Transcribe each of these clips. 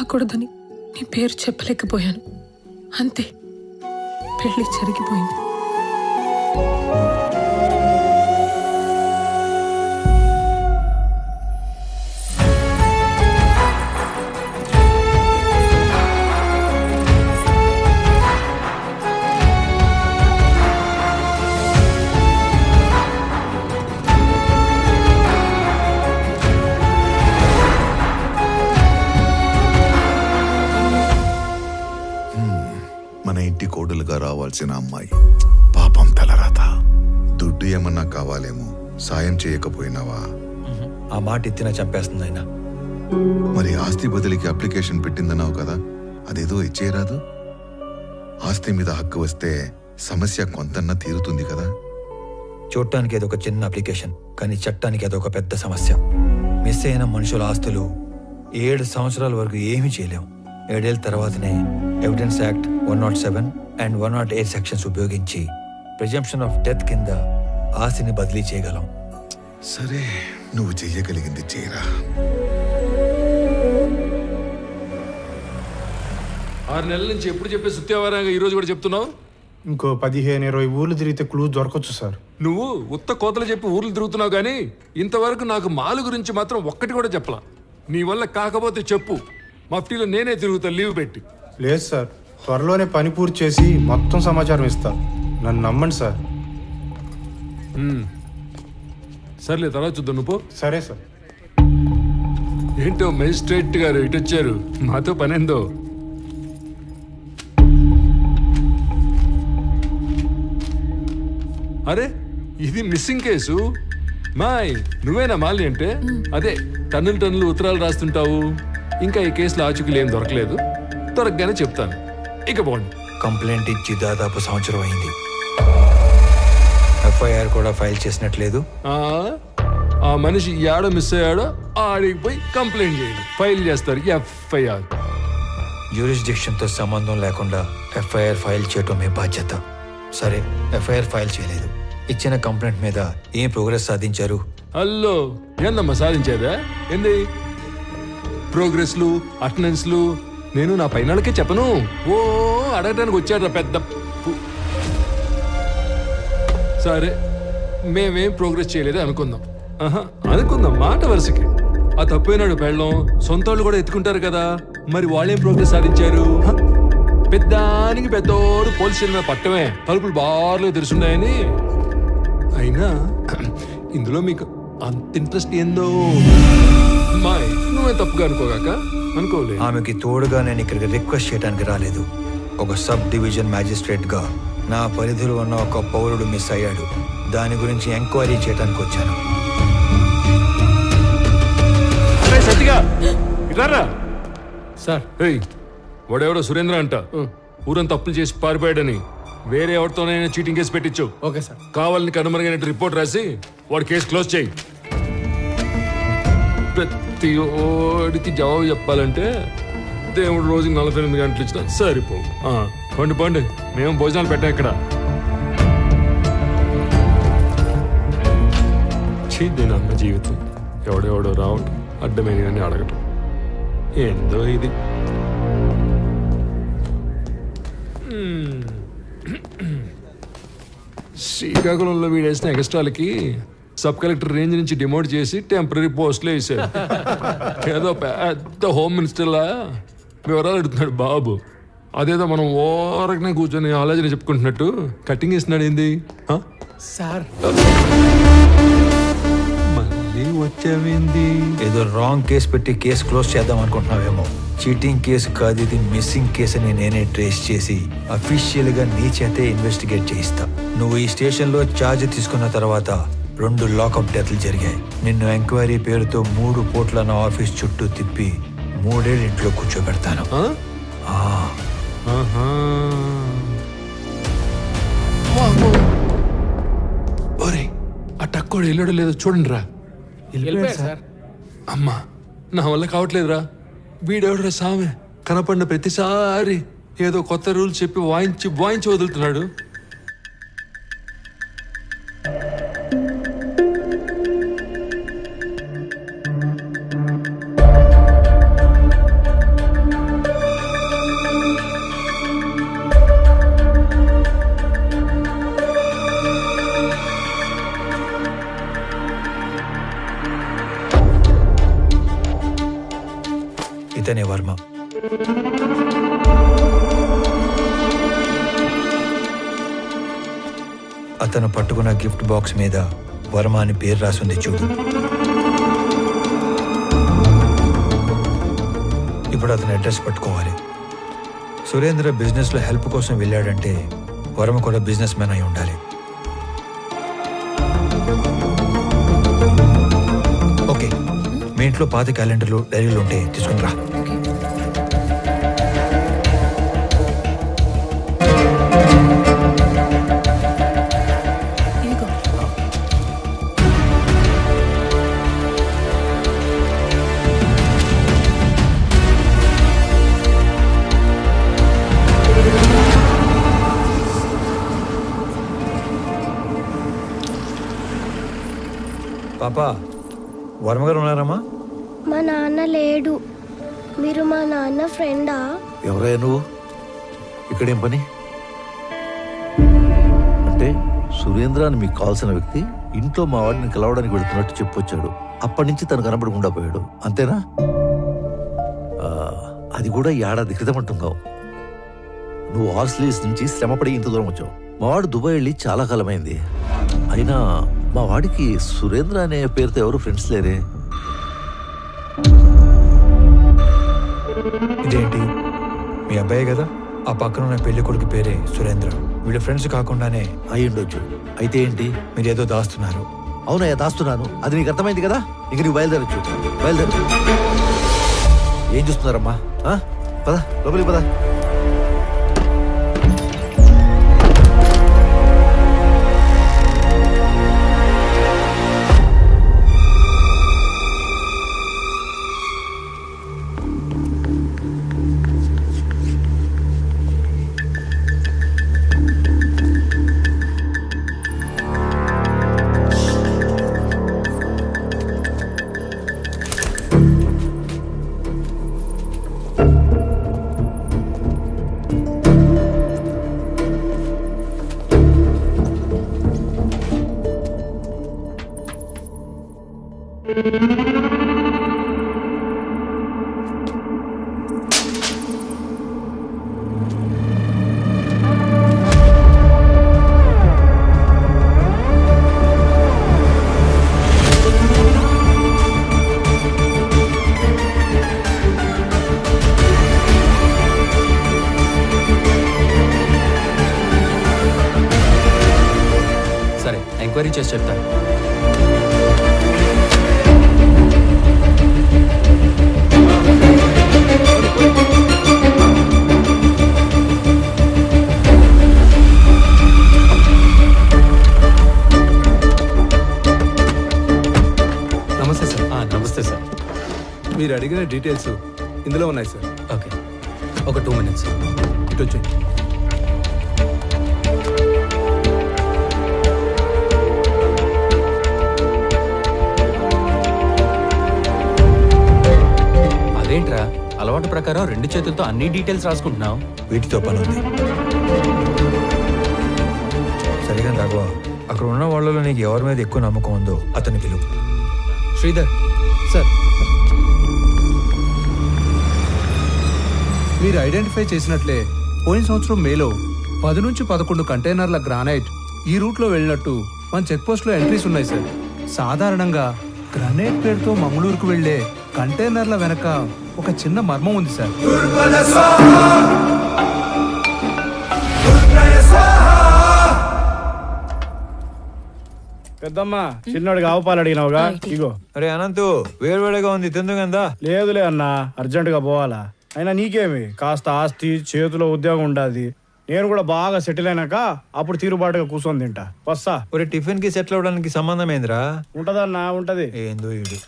కాకూడదని నీ పేరు చెప్పలేకపోయాను. అంతే, పెళ్లి జరిగిపోయింది. మన ఇంటి కోడలుగా రావాల్సిన అమ్మాయి పాపం తలరాత. దుడ్డు ఏమన్నా కావాలేమో, సాయం చేయకపోయినావా? ఆ మాట ఎత్తినా చంపేస్తుంది ఆయన. మరి ఆస్తి బదిలీకి అప్లికేషన్ పెట్టిందన్నావు కదా, అదేదో ఇచ్చేయరాదు? ఆస్తి మీద హక్కు వస్తే సమస్య కొంతన్నా తీరుతుంది కదా. చూడటానికి ఏదో ఒక చిన్న అప్లికేషన్, కానీ చట్టానికి అదొక పెద్ద సమస్య. మిస్ అయిన మనుషుల ఆస్తులు 7 సంవత్సరాల వరకు ఏమీ చేయలేం. 7 ఏళ్ళ తర్వాతనే ఎవిడెన్స్ యాక్ట్ 107 అండ్ 108 సెక్షన్స్ ఉపయోగించి ప్రిజంప్షన్ ఆఫ్ డెత్ కింద ఆస్తిని బదిలీ చేయగలం. సరే, నువ్వు చెయ్యగలిగింది చేయరా. 6 నెలల నుంచి ఎప్పుడు చెప్పే సుత్యావారంగా ఈరోజు కూడా చెప్తున్నావు? ఇంకో 15-20 ఊర్లు తిరిగితే క్లూ దొరకచ్చు సార్. నువ్వు ఉత్త కోతలు చెప్పి ఊర్లు తిరుగుతున్నావు కానీ ఇంతవరకు నాకు మాలు గురించి మాత్రం ఒక్కటి కూడా చెప్పలా. నీ వల్ల కాకపోతే చెప్పు, మఫ్టీలో నేనే తిరుగుతా లీవ్ పెట్టి. లేదు సార్, త్వరలోనే పని పూర్తి చేసి మొత్తం సమాచారం ఇస్తా. నన్ను నమ్మండి సార్. సర్లే, తర్వాత చూద్దాం. నువ్వు సరే సార్. ఏంటో మేజిస్ట్రేట్ గారు ఇటు వచ్చారు, మాతో పనేందో. అరే, ఇది మిస్సింగ్ కేసు. మాయ్, నువ్వేనా మాలి అంటే? అదే టన్నులు ఉత్తరాలు రాస్తుంటావు. ఇంకా ఈ కేసులో ఆచూకీలు ఏం దొరకలేదు, దొరకగానే చెప్తాను. ఇక పోండి. కంప్లైంట్ ఇచ్చి దాదాపు సంవత్సరం అయింది. ఎఫ్ఐఆర్ కూడా ఫైల్ చేసినట్లేదు. ఆ మనిషి ఏడో మిస్ అయ్యాడో ఆడికి పోయి కంప్లైంట్ చేయండి, ఫైల్ చేస్తారు ఎఫ్ఐఆర్. జ్యూరిస్డిక్షన్తో సంబంధం లేకుండా ఎఫ్ఐఆర్ ఫైల్ చేయటం మీ బాధ్యత. సరే, ఎఫ్ఐఆర్ ఫైల్ చేయలేదు. ఇచ్చిన కంప్లైంట్ మీద ఏం ప్రోగ్రెస్ సాధించారు? హలో, ఏందమ్మా సాధించేదా? ఏంది ప్రోగ్రెస్లు, అటెండెన్స్లు? నేను నా పైనకే చెప్పను. ఓ అడగటానికి వచ్చాడు పెద్ద. సరే, మేమేం ప్రోగ్రెస్ చేయలేదు అనుకుందాం. అనుకుందాం మాట వరుసకి. ఆ తప్పైనాడు పెళ్ళం, సొంత వాళ్ళు కూడా ఎత్తుకుంటారు కదా, మరి వాళ్ళేం ప్రోగ్రెస్ సాధించారు? పెద్దానికి పెద్దోడు పోలీస్ స్టేషన్ మీద పట్టమే, తలుపులు బార్లో తెరుచున్నాయని. అయినా ఇందులో మీకు అంత ఇంట్రెస్ట్ ఏందో? మాయ్, నువ్వే తప్పుగా అనుకోగాక. అనుకోలే. ఆమెకి తోడుగా నేను ఇక్కడికి రిక్వెస్ట్ చేయడానికి రాలేదు. ఒక సబ్ డివిజన్ మ్యాజిస్ట్రేట్ గా నా పరిధిలో ఉన్న ఒక పౌరుడు మిస్ అయ్యాడు, దాని గురించి ఎంక్వైరీ చేయడానికి వచ్చాను. సార్, వాడెవడో సురేంద్ర అంట, ఊరంతా తప్పులు చేసి పారిపోయాడని వేరే ఎవరితోనైనా చీటింగ్ కేసు పెట్టించు. Okay sir. కావాలని కనుమరుగైనట్టు రిపోర్ట్ రాసి వాడి కేసు క్లోజ్ చేయి. ప్రతి ఓడికి జవాబు చెప్పాలంటే దేవుడు రోజుకి 48 గంటలు ఇచ్చినా సరిపోవు. పండి పండి, మేము భోజనాలు పెట్టాం ఇక్కడ. దీని అన్న జీవితం ఎవడెవడో రావటం, అడ్డమైన కానీ అడగటం, ఏందో ఇది. శ్రీకాకుళంలో వీడేసిన ఎక్స్ట్రాలకి సబ్ కలెక్టర్ రేంజ్ నుంచి డిమోట్ చేసి టెంపరీ పోస్టులు వేసాడు. ఏదో పెద్ద హోమ్ మినిస్టర్లా వివరాలు అడుగుతున్నాడు బాబు. అదేదో మనం ఓరకనే కూర్చొని ఆలోచన చెప్పుకుంటున్నట్టు కటింగ్ ఇస్తున్నాడు. ఏంది సార్? మళ్ళీ వచ్చావేంది? ఏదో రాంగ్ కేసు పెట్టి కేసు క్లోజ్ చేద్దాం అనుకుంటున్నావేమో. చీటింగ్ కేసు కాదు ఇది, మిస్సింగ్ కేసు అని నేనే ట్రేస్ చేసి అఫీషియల్ గా నీ చేతే ఇన్వెస్టిగేట్ చేయిస్తా. నువ్వు ఈ స్టేషన్ లో ఛార్జ్ తీసుకున్న తర్వాత 2 లాకప్ డెత్లు జరిగాయి. నిన్ను ఎంక్వైరీ పేరుతో 3 పూట్ల నా ఆఫీస్ చుట్టూ తిప్పి 3 ఏళ్ళు ఇంట్లో కూర్చోబెడతాను. ఆ టక్కోడు వెళ్ళాడో లేదో చూడండి రా. అమ్మా, నా వల్ల కావట్లేదురా. వీడెవడరా సామె, కనపడిన ప్రతిసారి ఏదో కొత్త రూల్స్ చెప్పి వాయించి వదులుతున్నాడు. అతనే వర్మ. అతను పట్టుకున్న గిఫ్ట్ బాక్స్ మీద వర్మ అని పేరు రాసింది చూడు. ఇప్పుడు అతని అడ్రస్ పట్టుకోవాలి. సురేంద్ర బిజినెస్లో హెల్ప్ కోసం వెళ్ళాడంటే వర్మ కూడా బిజినెస్ మ్యాన్ అయి ఉండాలి. ఓకే, మీ ఇంట్లో పాత క్యాలెండర్లు డైరీలు ఉంటే తీసుకుని రా. ఇదిగో. పాపా, వర్మ గారు ఉన్నారమ్మా? మా నాన్న లేడు. మీరు మా నాన్న ఫ్రెండా? ఎవరయ్యా నువ్వు? ఇక్కడేం పని? అంటే సురేంద్ర అని మీకు కావాల్సిన వ్యక్తి ఇంట్లో మా వాడిని కలవడానికి వెళుతున్నట్టు చెప్పొచ్చాడు. అప్పటి నుంచి తను కనబడకుండా పోయాడు, అంతేనా? అది కూడా ఏడాది క్రితం అంటున్నావు. నువ్వు ఆర్స్లీస్ నుంచి శ్రమపడి ఇంత దూరం వచ్చావు. మా వాడు దుబాయ్ వెళ్ళి చాలా కాలమైంది. అయినా మా వాడికి సురేంద్ర అనే పేరుతో ఎవరు ఫ్రెండ్స్ లేరే. ఇదేంటి, మీ అబ్బాయి కదా? ఆ పక్కన ఉన్న పెళ్లి కొడుకు పేరే సురేంద్ర. వీళ్ళ ఫ్రెండ్స్ కాకుండానే అయి ఉండొచ్చు. అయితే ఏంటి? మీరు ఏదో దాస్తున్నారు. అవునయ్యా, దాస్తున్నాను. అది నీకు అర్థమైంది కదా. ఇంక నీకు బయలుదేరచ్చు. బయలుదేరు. ఏం చూస్తున్నారమ్మా? పద లోపలికి పద. సరే, ఎంక్వైరీ చేసి చెప్తాను. నమస్తే సార్. నమస్తే సార్. మీరు అడిగిన డీటెయిల్స్ ఇందులో ఉన్నాయి సార్. ఓకే, ఒక 2 minutes. ఇటు వచ్చి అదేంట్రా, అలవాటు ప్రకారం 2 చేతులతో అన్ని డీటెయిల్స్ రాసుకుంటున్నావు? వీటితో పని ఉంది. సరిగా రాఘవ, అక్కడ ఉన్న వాళ్ళలో నీకు ఎవరి మీద ఎక్కువ నమ్మకం ఉందో అతని పిలువు. శ్రీధర్ సార్, మీరు ఐడెంటిఫై చేసినట్లే పోయిన సంవత్సరం మేలో 10 నుంచి 11 కంటైనర్ల గ్రానైట్ ఈ రూట్లో వెళ్ళినట్టు మన చెక్ పోస్ట్లో ఎంట్రీస్ ఉన్నాయి సార్. సాధారణంగా గ్రానైట్ పేరుతో మంగళూరుకు వెళ్లే కంటైనర్ల వెనక ఒక చిన్న మర్మం ఉంది సార్. పెద్దమ్మ, చిన్నోడికి ఆవు పాలు అడిగినావుగా, ఇగో. అరే అనంతు, వేడివేడిగా ఉంది, తిందుకందా? లేదులే అన్నా, అర్జెంటుగా పోవాలా. అయినా నీకేమి, కాస్త ఆస్తి చేతిలో ఉద్యోగం ఉండాది. నేను కూడా బాగా సెటిల్ అయినాక అప్పుడు తీరుబాటుగా కూర్చొని తింటా. వస్తా. ఒరే, టిఫిన్ కి సెటిల్ అవడానికి సంబంధం ఏందిరా? ఉంటదన్నా, ఉంటది. ఏందో ఈడు.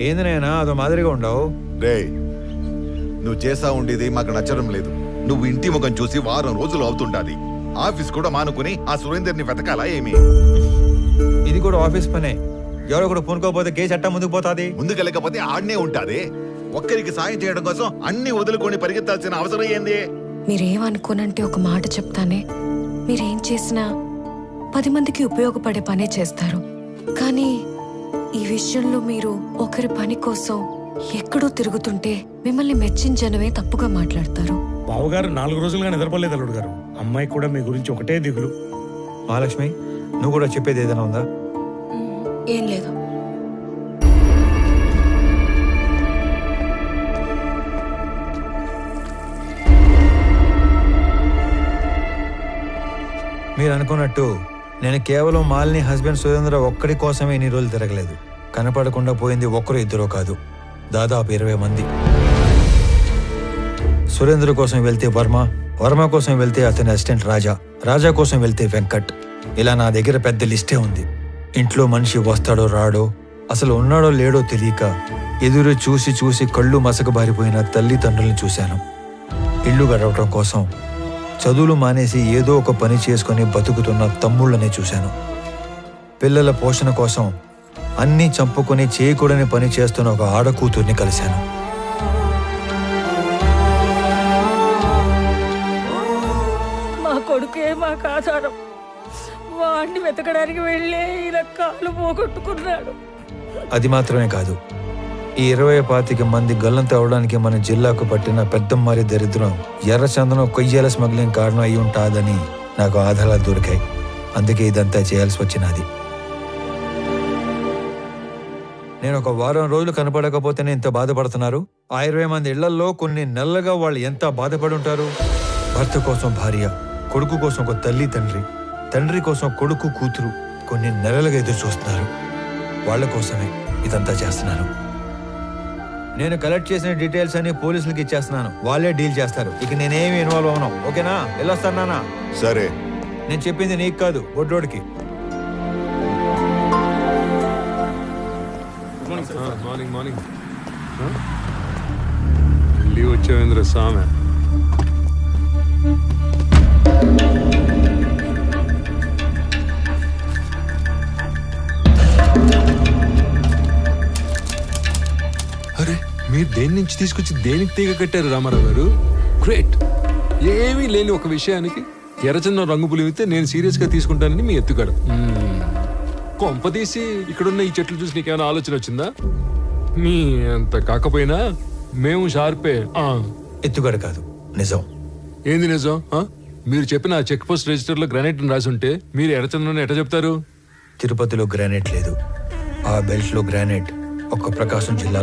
ఏంది నాయనా అదో మాదిరిగా ఉండవు? రే, నువ్వు చేసా ఉండేది మాకు నచ్చడం లేదు. నువ్వు ఇంటి ముఖం చూసి వారం రోజులు అవుతుండాది. ఆఫీస్ కూడా మానుకుని ఆ సురేందర్ని వెతకాలా ఏమి? ఇది కూడా ఆఫీస్ పనే. ఎవరో కూడా పూనుకోపోతే కేసు అట్టా ముందుకు పోతాది. ముందుకెళ్ళకపోతే ఆడనే ఉంటాది. ఒక్కరికి సాయం చేయడం కోసం అన్ని వదులుకొని పరిగెత్తాల్సిన అవసరం ఏంది? మీరేమనుకోనంటే ఒక మాట చెప్తానే. మీరేం చేసినా 10 మందికి ఉపయోగపడే పనే చేస్తారు. కానీ ఈ విషయంలో మీరు ఒకరి పని కోసం ఎక్కడో తిరుగుతుంటే మిమ్మల్ని మెచ్చించనమే తప్పుగా మాట్లాడతారు. బావగారు 4 రోజులుగా నిద్రపోలేదు అల్లుడు గారు. అమ్మాయి కూడా మీ గురించి ఒకటే దిగులు. మహాలక్ష్మి, నువ్వు కూడా చెప్పేది ఏదైనా ఉందా? ఏం లేదు. మీరు అనుకున్నట్టు నేను కేవలం మాలిని హస్బెండ్ సురేంద్ర ఒక్కడి కోసమే ఇన్ని రోజులు తిరగలేదు. కనపడకుండా పోయింది ఒక్కరు ఇద్దరో కాదు, దాదాపు 20 మంది. సురేంద్ర కోసం వెళ్తే వర్మ, వర్మ కోసం వెళ్తే అతని అసిస్టెంట్ రాజా, రాజా కోసం వెళ్తే వెంకట్. ఇలా నా దగ్గర పెద్ద లిస్టే ఉంది. ఇంట్లో మనిషి వస్తాడో రాడో, అసలు ఉన్నాడో లేడో తెలియక ఎదురు చూసి చూసి కళ్ళు మసకబారిపోయిన తల్లిదండ్రుల్ని చూశాను. ఇల్లు గడవటం కోసం చదువులు మానేసి ఏదో ఒక పని చేసుకుని బతుకుతున్న తమ్ముళ్ళనే చూశాను. పిల్లల పోషణ కోసం అన్నీ చంపుకొని చేయకూడని పని చేస్తున్న ఒక ఆడకూతుర్ని కలిశాను. మా కొడుకే మాకు ఆధారం. వాడిని వెతకడానికి వెళ్ళే ఇలా కాలు పోగొట్టుకున్నాడు. అది మాత్రమే కాదు, ఈ 20-25 మంది గల్లంత అవడానికి మన జిల్లాకు పట్టిన పెద్దమ్మారి దరిద్రం ఎర్రచందనం కొయ్యేల స్మగ్లింగ్ కారణం అయి ఉంటాదని నాకు ఆధారాలు దొరికాయి. అందుకే ఇదంతా చేయాల్సి వచ్చినది. నేను ఒక వారం రోజులు కనపడకపోతేనే ఇంత బాధపడుతున్నారు. ఆ 20 మంది ఇళ్లల్లో కొన్ని నెలలుగా వాళ్ళు ఎంత బాధపడి ఉంటారు. భర్త కోసం భార్య, కొడుకు కోసం ఒక తల్లి తండ్రి, తండ్రి కోసం కొడుకు కూతురు కొన్ని నెలలుగా ఎదురు చూస్తున్నారు. వాళ్ళ కోసమే ఇదంతా చేస్తున్నాను. నేను కలెక్ట్ చేసిన డీటెయిల్స్ అన్ని పోలీసులకి ఇచ్చేస్తున్నాను. వాళ్ళే డీల్ చేస్తారు. ఇక నేనేమి ఇన్వాల్వ్ అవును. ఓకేనా? వెళ్ళొస్తానా? సరే. నేను చెప్పింది నీకు కాదు, బొడ్డోడికి. Morning morning. మళ్ళీ వచ్చేవేంద్ర సామె. అరే, మీరు దేని నుంచి తీసుకొచ్చి దేనికి తీగ కట్టారు రామారావు గారు? గ్రేట్. ఏమీ లేని ఒక విషయానికి ఎర్రచందనం రంగు పులిమితే నేను సీరియస్గా తీసుకుంటానని మీ ఎత్తుగడ. కొంపదీసి ఇక్కడున్న ఈ చెట్లు చూసి నీకేమైనా ఆలోచన వచ్చిందా? మీ అంత కాకపోయినా మేము షార్పే. ఎత్తుగడ కాదు, నిజం. ఏంది నిజం? మీరు చెప్పిన ఆ చెక్ పోస్ట్ రిజిస్టర్లో గ్రానైట్ రాసి ఉంటే మీరు ఎర్రచందనం ఎట్లా చెప్తారు? తిరుపతిలో గ్రానైట్ లేదు, ఆ బెల్ట్ లో గ్రానైట్ ఒక్క ప్రకాశం జిల్లా